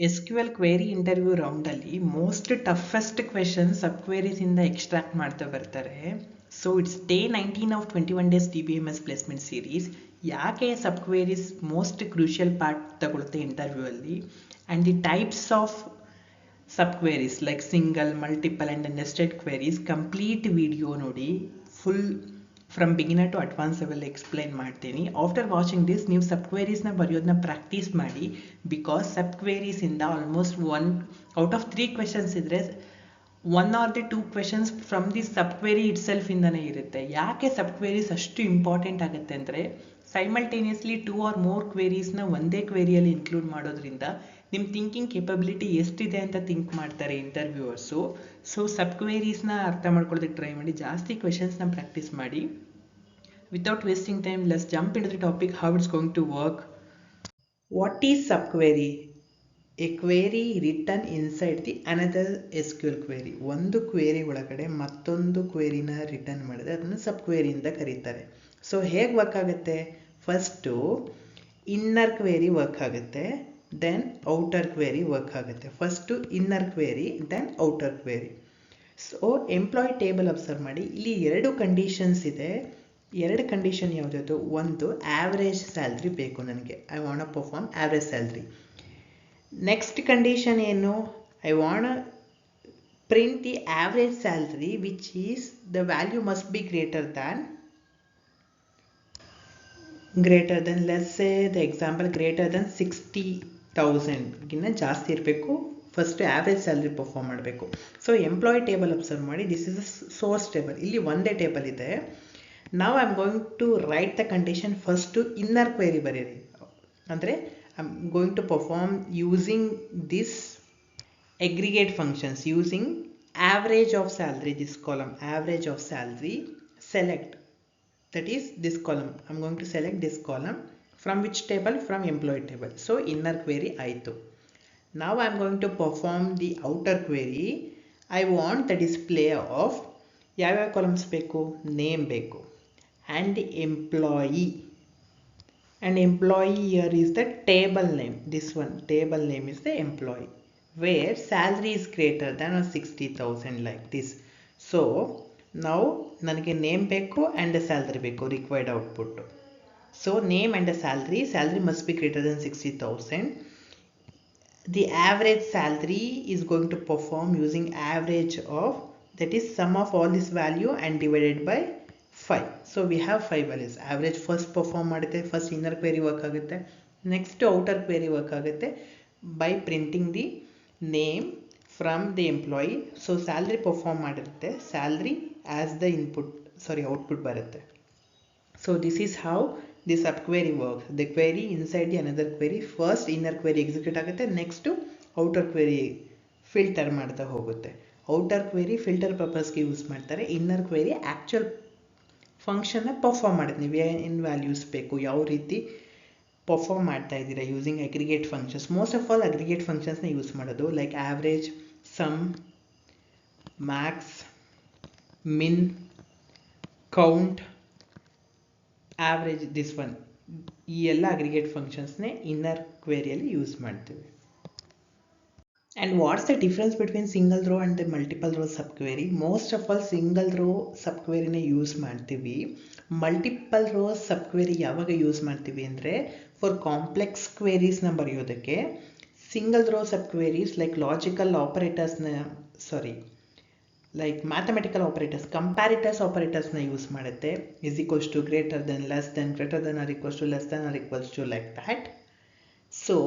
SQL query interview ರೌಂಡಲ್ಲಿ most toughest question sub ಕ್ವೇರೀಸಿಂದ extract ಮಾಡ್ತಾ ಬರ್ತಾರೆ. So it's day 19 of 21 days DBMS placement series. ಯಾಕೆ sub queries most crucial part ತಗೊಳುತ್ತೆ interview ಅಲ್ಲಿ, and the types of sub queries like single, multiple and nested queries complete video ನೋಡಿ full from beginner to advance level explain ಮಾಡ್ತೀನಿ. After watching this ನೀವು sub ಕ್ವೇರೀಸ್ನ ಬರೆಯೋದನ್ನ practice ಮಾಡಿ, because sub ಕ್ವೇರೀಸಿಂದ almost 1 out of 3 questions ಇದ್ದರೆ 1 or the 2 questions from the sub query it ಸೆಲ್ಫಿಂದನೇ ಇರುತ್ತೆ. ಯಾಕೆ ಸಬ್ ಕ್ವೇರೀಸ್ ಅಷ್ಟು ಇಂಪಾರ್ಟೆಂಟ್ ಆಗುತ್ತೆ ಅಂದರೆ, ಸೈಮಲ್ಟೇನಿಯಸ್ಲಿ 2 ಆರ್ ಮೋರ್ ಕ್ವೇರೀಸ್ನ ಒಂದೇ ಕ್ವೇರಿಯಲ್ಲಿ ಇನ್ಕ್ಲೂಡ್ ಮಾಡೋದ್ರಿಂದ ನಿಮ್ಮ ಥಿಂಕಿಂಗ್ ಕೇಪಬಿಲಿಟಿ ಎಷ್ಟಿದೆ ಅಂತ ಥಿಂಕ್ ಮಾಡ್ತಾರೆ ಇಂಟರ್ವ್ಯೂವರ್ಸು. ಸೊ ಸಬ್ ಕ್ವೇರೀಸ್ನ ಅರ್ಥ ಮಾಡ್ಕೊಳ್ಳೋದಕ್ಕೆ ಟ್ರೈ ಮಾಡಿ, ಜಾಸ್ತಿ ಕ್ವೆಶನ್ಸ್ನ ಪ್ರಾಕ್ಟೀಸ್ ಮಾಡಿ. Without wasting time, let's jump into the topic how it's going to work. What is subquery? A query return inside the another SQL query. ಒಂದು ಕ್ವೇರಿ ಒಳಗಡೆ ಮತ್ತೊಂದು ಕ್ವೇರಿನ ರಿಟರ್ನ್ ಮಾಡಿದ್ರೆ ಅದನ್ನು ಸಬ್ ಕ್ವೇರಿಯಿಂದ ಕರೀತಾರೆ. ಸೊ ಹೇಗೆ ವರ್ಕ್ ಆಗುತ್ತೆ? First inner query work ಆಗುತ್ತೆ, then outer query work ಆಗುತ್ತೆ. First inner query, then outer query. So employee table observe ಮಾಡಿ, ಇಲ್ಲಿ 2 ಕಂಡೀಷನ್ಸ್ ಇದೆ. 2 ಕಂಡೀಷನ್ ಯಾವುದ್ಯಾವುದು? ಒಂದು ಆವ್ರೇಜ್ ಸ್ಯಾಲ್ರಿ ಬೇಕು ನನಗೆ, I want to perform average salary. Next condition ಏನು? I want print the average salary which is the value must be greater than let's say the example greater than 60,000 ಗಿನ್ನ ಜಾಸ್ತಿ ಇರಬೇಕು. First average salary perform ಮಾಡಬೇಕು. So employee table observe ಮಾಡಿ, this is a source table. ಇಲ್ಲಿ ಒಂದೇ table ಇದೆ. ನಾವು I am going to write the condition. First inner query ಬರೀರಿ, ಅಂದರೆ I am going to perform using this aggregate functions using average of salary, this column average of salary, select, that is this column. I am going to select this column from which table? From employee table. So inner query ಆಯಿತು. Now I am going to perform the outer query. I want the display of ಯಾವ್ಯಾವ columns ಬೇಕು? Name ಬೇಕು and employee, and employee here is the table name. This one table name is the employee, where salary is greater than 60,000 like this. So now ನನಗೆ name ಬೇಕು and salary ಬೇಕು, required output. So name and salary must be greater than 60,000. The average salary is going to perform using average of, that is sum of all this value and divided by 5. So we have 5 values. Average first perform ಮಾಡುತ್ತೆ, first inner query work ಆಗುತ್ತೆ, next outer query work ಆಗುತ್ತೆ by printing the name from the employee. So salary perform ಮಾಡಿರುತ್ತೆ, salary as the output ಬರುತ್ತೆ. So this is how the sub query work. The query inside the another query. First inner query execute ಆಗುತ್ತೆ, next outer query filter ಮಾಡ್ತಾ ಹೋಗುತ್ತೆ. Outer query filter ಪರ್ಪಸ್ಗೆ use ಮಾಡ್ತಾರೆ, inner query actual ಫಂಕ್ಷನ್ನ perform ಮಾಡುತ್ತೆ. ನೀವು ಏನು ವ್ಯಾಲ್ಯೂಸ್ ಬೇಕು, ಯಾವ ರೀತಿ ಪರ್ಫಾರ್ಮ್ ಮಾಡ್ತಾ ಇದ್ದೀರಾ using aggregate functions. Most of all aggregate ಫಂಕ್ಷನ್ಸ್ನ ಯೂಸ್ ಮಾಡೋದು, like average, sum, max, min, count, average, this one. ಈ ಎಲ್ಲ ಅಗ್ರಿಗೇಟ್ ಫಂಕ್ಷನ್ಸ್ನೇ ಇನ್ನರ್ ಕ್ವೇರಿಯಲ್ಲಿ ಯೂಸ್ ಮಾಡ್ತೀವಿ. And what's the difference between single row and the multiple row subquery? Most of all single row subquery ನ use ಮಾಡ್ತೀವಿ. Multiple row subquery ಯಾವಾಗ use ಮಾಡ್ತೀವಿ ಅಂದರೆ, ಫಾರ್ ಕಾಂಪ್ಲೆಕ್ಸ್ ಕ್ವೇರೀಸ್ನ ಬರೆಯೋದಕ್ಕೆ. Single row subqueries like logical ಆಪರೇಟರ್ಸ್ನ like mathematical operators, comparators ಆಪರೇಟರ್ಸ್ನ use ಮಾಡುತ್ತೆ. Is equals to, greater than, less than, greater than or equals to, less than or equals to, like that. So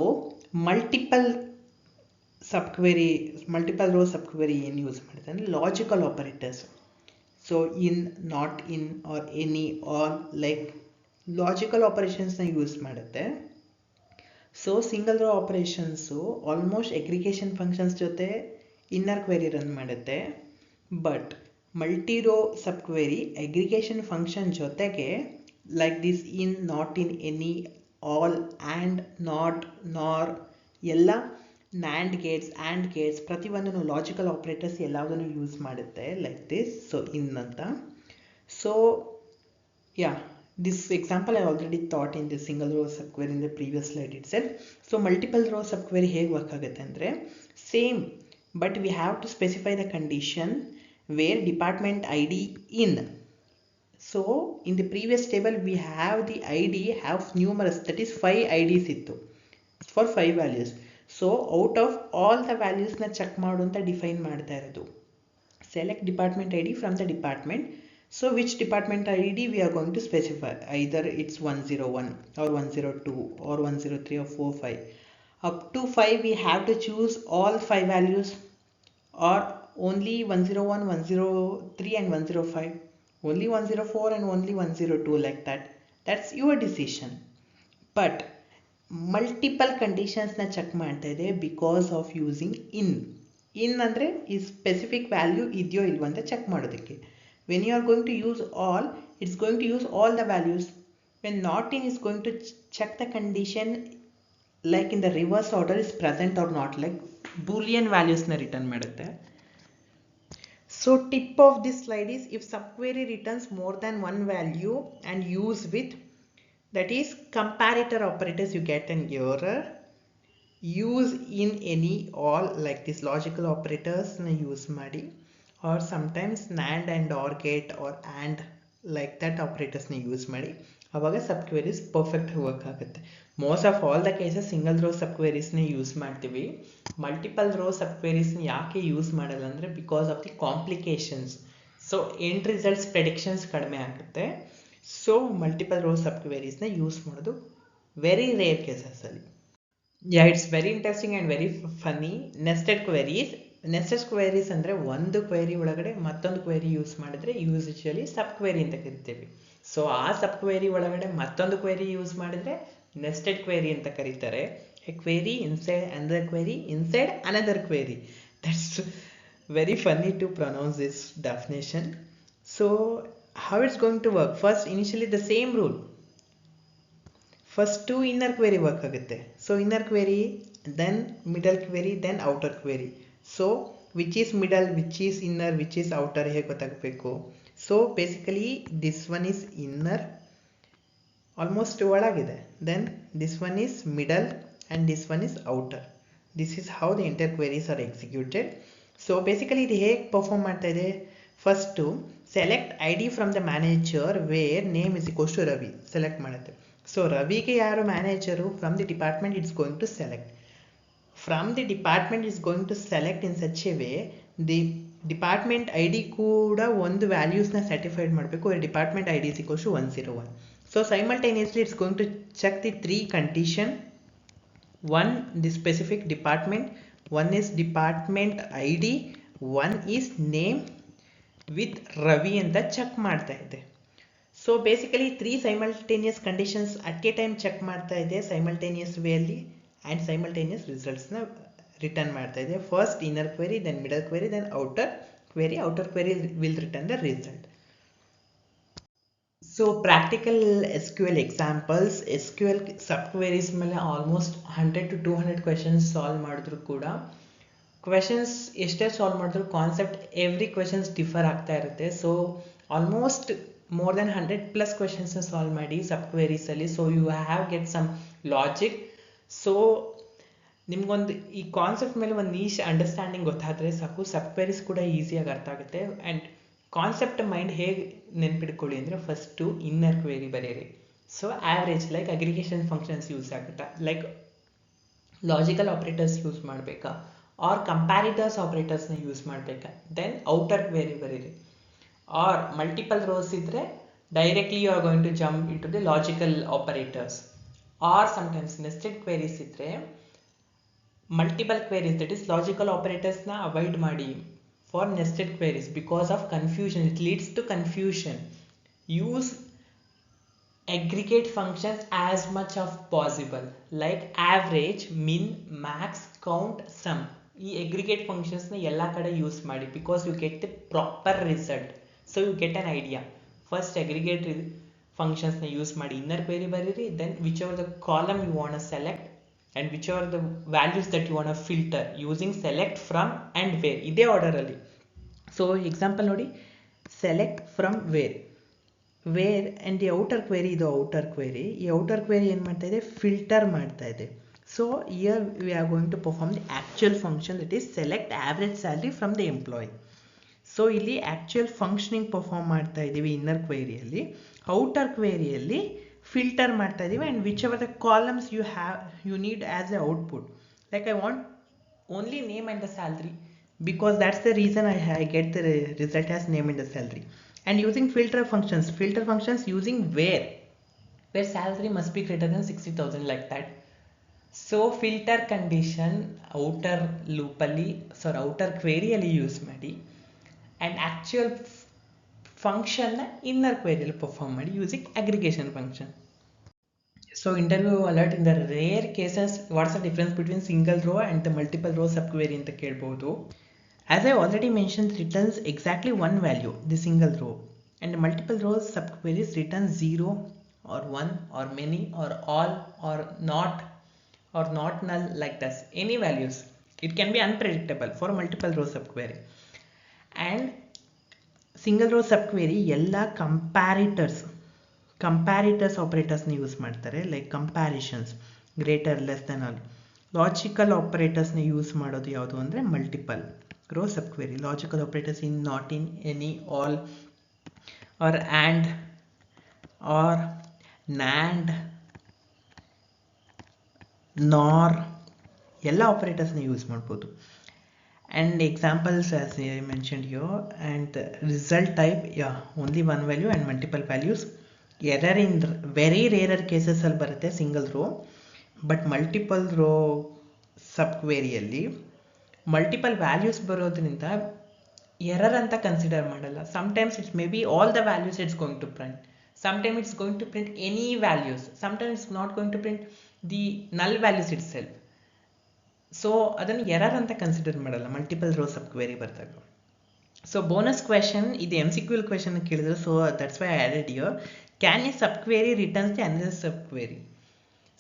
multiple row subquery ಏನು use ಮಾಡುತ್ತೆ ಅಂದರೆ logical operators. So in, not in, or any, all, like logical ಆಪರೇಷನ್ಸ್ನ use ಮಾಡುತ್ತೆ. So single row operations almost aggregation functions ಜೊತೆ inner query run ಮಾಡುತ್ತೆ. But multi row subquery aggregation function ಜೊತೆಗೆ like this in, not in, any, all, and, not, nor ಎಲ್ಲ nand gates, and gates ಪ್ರತಿಯೊಂದನ್ನು logical operators ಎಲ್ಲದನ್ನು use ಮಾಡುತ್ತೆ like this. So in ಅಂತ. So This example I already taught in the single row subquery in the previous slide itself. So multiple row subquery ಹೇಗೆ work ಆಗುತ್ತೆ ಅಂದರೆ same, but we have to specify the condition where department ID in. So in the previous table we have the ID have numerous, that is 5 IDs ittu for 5 values. So out of all the values na check ಮಾಡು ಅಂತ define ಮಾಡ್ತಾ ಇರೋದು. Select department ID from the department. So which department ID we are going to specify, either it's 101 or 102 or 103 or 45. Up to 5 we have to choose all 5 values, or only 101, 103 and 105, only 104 and only 102, like that. That's your decision. But multiple conditions na check ಮಾಡ್ತಾ ಇದೆ because of using in ಅಂದರೆ ಈ specific value ಇದೆಯೋ ಇಲ್ವೋ ಅಂತ check ಮಾಡೋದಕ್ಕೆ. When you are going to use all, it's going to use all the values. When not in, is going to check the condition like in the reverse order is present or not, like boolean values na return ಮಾಡುತ್ತೆ. So tip of this slide is, if subquery returns more than one value and use with, that is comparator operators, you get an error. Use in, any, all, like this logical operators na use ಮಾಡಿ, or sometimes NAND and OR gate or AND like that operators na use ಮಾಡಿ, ಅವಾಗ subqueries perfect work ಆಗುತ್ತೆ. Most of all the cases single row subqueries ನ use ಮಾಡ್ತೀವಿ. Multiple row subqueries ನ ಯಾಕೆ use ಮಾಡಲ್ಲ ಅಂದರೆ because of the complications. So end results predictions ಕಡಿಮೆ ಆಗುತ್ತೆ. ಸೊ ಮಲ್ಟಿಪಲ್ ರೋ subqueries ನ ಯೂಸ್ ಮಾಡೋದು ವೆರಿ ರೇರ್ ಕೇಸಸಲ್ಲಿ. Yeah, it's very interesting and very funny. Nested queries. Nested queries ಅಂದರೆ ಒಂದು ಕ್ವೆರಿ ಒಳಗಡೆ ಮತ್ತೊಂದು ಕ್ವೆರಿ ಯೂಸ್ ಮಾಡಿದ್ರೆ ಯೂಶುವಲಿ ಸಬ್ ಕ್ವೆರಿ ಅಂತ ಕರಿತೀವಿ. ಸೊ ಆ ಸಬ್ ಕ್ವೆರಿ ಒಳಗಡೆ ಮತ್ತೊಂದು ಕ್ವೆರಿ ಯೂಸ್ ಮಾಡಿದ್ರೆ ನೆಸ್ಟೆಡ್ ಕ್ವೆರಿ ಅಂತ ಕರೀತಾರೆ. A query inside another query inside another query. That's very funny to pronounce this definition. So how it's going to work? First, initially the same rule. First two inner query work ಆಗುತ್ತೆ. So inner query, then middle query, then outer query. So which is middle, which is inner, which is outer ಹೇಗೆ ಗೊತ್ತಾಗಬೇಕು? So basically this one is inner, almost ಒಳಗಿದೆ. Then this one is middle and this one is outer. This is how the inter queries are executed. So basically ಇದು ಹೇಗೆ perform ಮಾಡ್ತಾ ಇದೆ? First to select ID from the manager where name is equals to Ravi. Select ಮಾಡುತ್ತೆ. So ರವಿಗೆ ಯಾರು manager, from the department it's going to select. From the department is going to select in such a way, the department I D ಕೂಡ ಒಂದು ವ್ಯಾಲ್ಯೂಸ್ನ certified ಮಾಡಬೇಕು. Department I D is equals to 101. So simultaneously it's going to check the 3 condition. One the specific department, one is department I D, one is name with Ravi ಅಂತ check ಮಾಡ್ತಾ ಇದೆ. So basically 3 simultaneous conditions at a time check ಮಾಡ್ತಾ ಇದೆ simultaneous ವೇಯಲ್ಲಿ, and simultaneous ರಿಸಲ್ಟ್ಸ್ನ return ಮಾಡ್ತಾ ಇದೆ. First inner query, then middle query, then outer query. Outer query will return the result. So practical SQL examples. SQL subqueries ಮೇಲೆ almost 100 to 200 questions solve ಮಾಡಿದ್ರು ಕೂಡ, questions ಎಷ್ಟೇ solve ಮಾಡಿದ್ರು concept every questions differ ಆಗ್ತಾ ಇರುತ್ತೆ. So almost more than 100+ questions solve ಮಾಡಿ subqueries ಅಲ್ಲಿ. So you have get some logic. So ನಿಮ್ಗೊಂದು ಈ ಕಾನ್ಸೆಪ್ಟ್ ಮೇಲೆ ಒಂದು ನೀಶ್ ಅಂಡರ್ಸ್ಟ್ಯಾಂಡಿಂಗ್ ಗೊತ್ತಾದರೆ ಸಾಕು, ಸಬ್ ಕ್ವೆರೀಸ್ ಕೂಡ ಈಸಿಯಾಗಿ ಅರ್ಥ ಆಗುತ್ತೆ. ಆ್ಯಂಡ್ ಕಾನ್ಸೆಪ್ಟ್ ಮೈಂಡ್ ಹೇಗೆ ನೆನ್ಪಿಟ್ಕೊಳ್ಳಿ ಅಂದರೆ, ಫಸ್ಟು ಇನ್ನರ್ ಕ್ವೆರಿ ಬರೀರಿ. So average like aggregation functions use ಆಗುತ್ತಾ, ಲೈಕ್ ಲಾಜಿಕಲ್ ಆಪ್ರೇಟರ್ಸ್ ಯೂಸ್ ಮಾಡಬೇಕಾ, ಆರ್ ಕಂಪ್ಯಾರಿಟರ್ಸ್ ಆಪ್ರೇಟರ್ಸ್ನ ಯೂಸ್ ಮಾಡಬೇಕಾ. ದೆನ್ ಔಟರ್ ಕ್ವೆರಿ ಬರೀರಿ. Or multiple rows idre directly you are going to jump into the logical operators. Or sometimes nested queries idre multiple queries, that is logical operators na avoid ಮಾಡಿ for nested queries because of confusion. It leads to confusion. Use aggregate functions as much as possible, like average, min, max, count, sum. ಈ aggregate functions na ಎಲ್ಲ ಕಡೆ use ಮಾಡಿ because you get the proper result. So you get an idea. First aggregate functions na use ಮಾಡಿ inner query ಬರೀರಿ, then whichever the column you want to select and whichever the values that you want to filter using select from and where, ಇದೇ order ಅಲ್ಲಿ. So example ನೋಡಿ, select from where. Where and the outer query, ಇದು outer query. ಈ outer query ಏನು ಮಾಡ್ತಾ ಇದೆ, filter ಮಾಡ್ತಾ ಇದೆ. So here we are going to perform the actual function, that is select average salary from the employee. So ಇಲ್ಲಿ actual functioning perform ಮಾಡ್ತಾ ಇದ್ದೀವಿ ಇನ್ನರ್ ಕ್ವೆರಿಯಲ್ಲಿ. ಔಟರ್ ಕ್ವೆರಿಯಲ್ಲಿ ಫಿಲ್ಟರ್ ಮಾಡ್ತಾ ಇದ್ದೀವಿ, and whichever the columns you need as A output. Like I want only name and the salary, because that's the reason I get the result as name and the salary. And using filter functions using where salary must be greater than 60,000, like that. So filter condition outer loop ಅಲ್ಲಿ outer query ಅಲ್ಲಿ use ಮಾಡಿ, and actual function inner query ಅಲ್ಲಿ perform ಮಾಡಿ using aggregation function. So interview alert, in the rare cases what's the difference between single row and the multiple row subquery ಅಂತ ಕೇಳಬಹುದು. As I already mentioned, returns exactly one value, the single row, and the multiple rows subqueries return 0 or 1 or many or all or not null, like this, any values. It can be unpredictable for multiple row subquery. And single row subquery ಎಲ್ಲ comparators ಆಪರೇಟರ್ಸ್ನ use ಮಾಡ್ತಾರೆ, like comparisons, greater, less than all. Logical ಆಪರೇಟರ್ಸ್ನ use ಮಾಡೋದು ಯಾವುದು ಅಂದರೆ multiple row subquery. Logical operators in, not in, any, all, or and, or, nand, nor, ಎಲ್ಲ ಆಪರೇಟರ್ಸ್ನ use ಮಾಡ್ಬೋದು. And examples as I mentioned here, and the result type, only one value and multiple values. Error in very rarer cases ಅಲ್ಲಿ ಬರುತ್ತೆ single row, but multiple row ಸಬ್ಕ್ವೆರಿಯಲ್ಲಿ multiple values ಬರೋದ್ರಿಂದ error ಅಂತ consider ಮಾಡಲ್ಲ. Sometimes it's may be all the values it's going to print, sometime it's going to print any values, sometimes it's not going to print the null values itself. So ಅದನ್ನು error ಅಂತ consider ಮಾಡಲ್ಲ multiple row subquery ಬರ್ತಾಗ. So bonus question, ಇದು MCQ question ಕೇಳಿದ್ರು, so that's why I added here. Can A subquery returns the another subquery?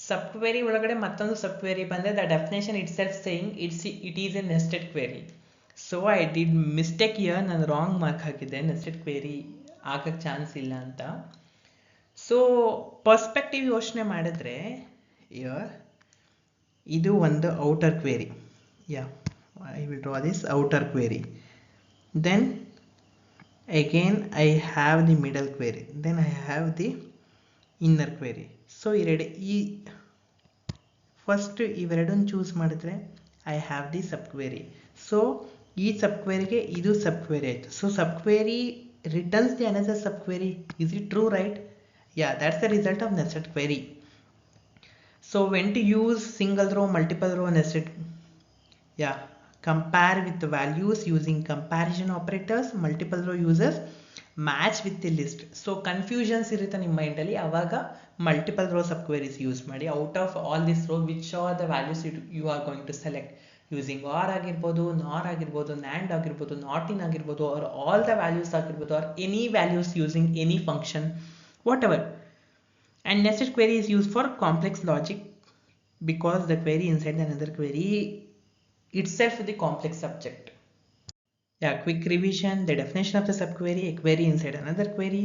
Subquery ಒಳಗಡೆ ಮತ್ತೊಂದು subquery ಬಂದರೆ the definition itself saying it is a nested query. So I did mistake here, ನಾನು wrong mark ಹಾಕಿದ್ದೆ, nested query ಆಗಕ್ಕೆ chance ಇಲ್ಲ ಅಂತ. So perspective ಯೋಚನೆ ಮಾಡಿದ್ರೆ ಹಿಯರ್ ಇದು ಒಂದು outer query. I will draw this outer query. Then again I have the middle query, then I have the inner query. So ಈ ಫಸ್ಟ್ ಇವೆರಡನ್ನು ಚೂಸ್ ಮಾಡಿದ್ರೆ I have the subquery. So ಈ ಸಬ್ಕ್ವೆರಿಗೆ ಇದು ಸಬ್ಕ್ವೆರಿ ಆಯಿತು. So subquery returns the another subquery. Is it true, right? that's the result of nested query. So when to use single row, multiple row, nested, compare with the values using comparison operators. Multiple row uses match with the list. So confusions irutte ನಿಮ್ಮ ಮೈಂಡಲ್ಲಿ, ಆವಾಗ multiple row subqueries use ಮಾಡಿ. Out of all this row which are the values you are going to select using or ಆಗಿರ್ಬೋದು, nor ಆಗಿರ್ಬೋದು, nand ಆಗಿರ್ಬೋದು, not in ಆಗಿರ್ಬೋದು, or all the values ಆಗಿರ್ಬೋದು, or any values using any function, whatever. And nested query is used for complex logic because the query inside another query itself is the complex subject. Quick revision: the definition of the subquery, a query inside another query,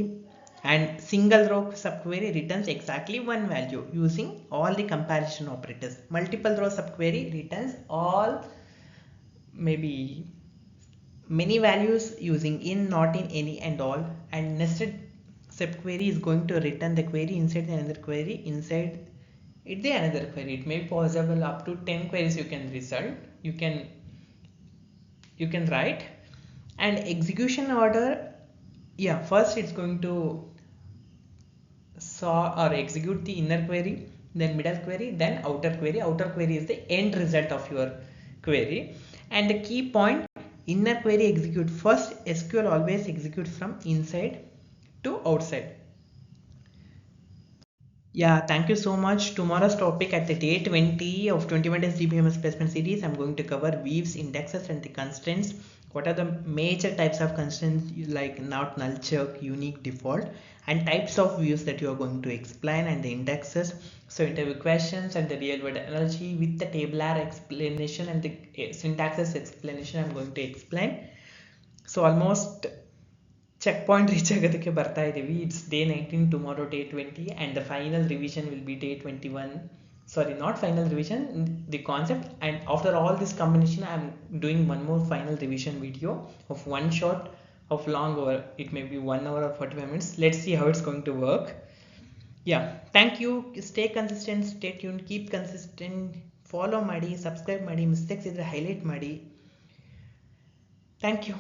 and single row subquery returns exactly one value using all the comparison operators. Multiple row subquery returns all, maybe many values using in, not in, any, and all. And nested subquery is going to return the query inside the another query inside it the another query. It may be possible up to 10 queries you can result, you can write. And execution order, first it's going to sort or execute the inner query, then middle query, then outer query. Outer query is the end result of your query. And the key point, inner query execute first. SQL always executes from inside to outside. Thank you so much. Tomorrow's topic at the day 20 of 21 days DBMS placement series, I'm going to cover weaves, indexes, and the constraints. What are the major types of constraints, like not, null, check, unique, default, and types of views that you are going to explain, and the indexes. So interview questions and the real world analogy with the tabular explanation and the syntaxes explanation I'm going to explain. So almost checkpoint reach ಆಗೋದಕ್ಕೆ ಬರ್ತಾ ಇದ್ದೀವಿ. It's day 19, tomorrow day 20 and the final revision will be day 21. Sorry, not final revision, the concept. And after all this combination, I am doing one more final revision video of one shot of long, or it may be 1 hour or 45 minutes. Let's see how it's going to work. Yeah, thank you. Stay consistent, stay tuned, keep consistent. Follow ಮಾಡಿ, subscribe ಮಾಡಿ, mistakes ಇದ್ರೆ highlight ಮಾಡಿ. Thank you.